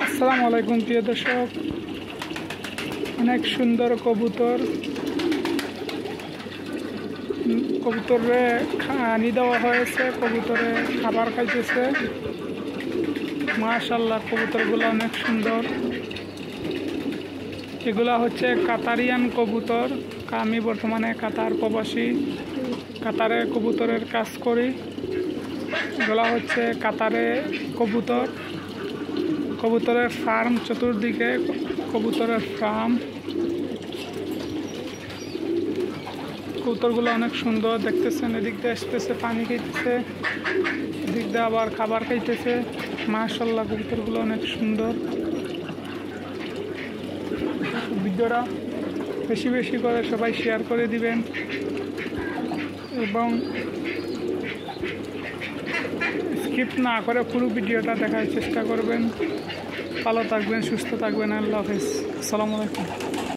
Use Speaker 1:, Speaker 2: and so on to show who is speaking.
Speaker 1: আসসালামু আলাইকুম প্রিয় দর্শক, অনেক সুন্দর কবুতর। কবুতরে খানি দেওয়া হয়েছে, কবুতরে খাবার খাইতেছে। মাশাআল্লাহ, কবুতরগুলো অনেক সুন্দর। এগুলা হচ্ছে কাতারিয়ান কবুতর। আমি বর্তমানে কাতার প্রবাসী, কাতারে কবুতরের কাজ করি। এগুলা হচ্ছে কাতারে কবুতর, কবুতরের ফার্ম, চতুর্দিকে কবুতরের ফার্ম। কবুতরগুলো অনেক সুন্দর দেখতেছেন। এদিক দিয়ে আসতেছে, পানি খাইতেছে, এদিক দিয়ে আবার খাবার খাইতেছে। মাশাআল্লাহ, কবুতরগুলো অনেক সুন্দর। ভিডিওটা বেশি বেশি করে সবাই শেয়ার করে দিবেন এবং স্কিপ না করে পুরো ভিডিওটা দেখার চেষ্টা করবেন। ভালো থাকবেন, সুস্থ থাকবেন। আল্লাহ হাফেজ। আসসালামু আলাইকুম।